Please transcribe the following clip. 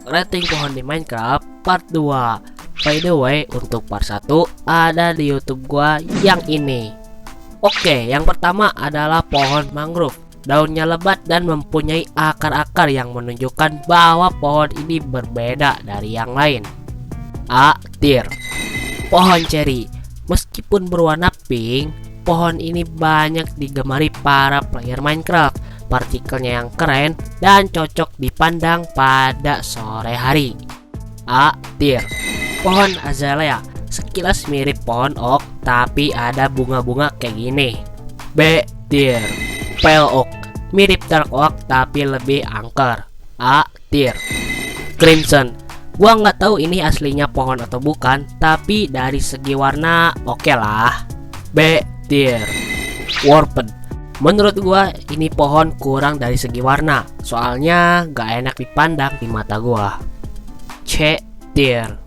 rating pohon di Minecraft part 2. By the way, untuk part 1 ada di YouTube gua yang ini. Oke, yang pertama adalah pohon mangrove. Daunnya lebat dan mempunyai akar-akar yang menunjukkan bahwa pohon ini berbeda dari yang lain. A. Tier. Pohon ceri. Meskipun berwarna pink, pohon ini banyak digemari para player Minecraft. Partikelnya yang keren dan cocok dipandang pada sore hari. A. Tier. Pohon azalea. Sekilas mirip pohon oak, tapi ada bunga-bunga kayak gini. B. Tier. Pale oak. Mirip dark oak tapi lebih angker. A. Tier. Crimson. Gua nggak tahu ini aslinya pohon atau bukan, tapi dari segi warna oke lah. B. Tier. Warped. Menurut gua ini pohon kurang dari segi warna, soalnya gak enak dipandang di mata gua. C. Tier.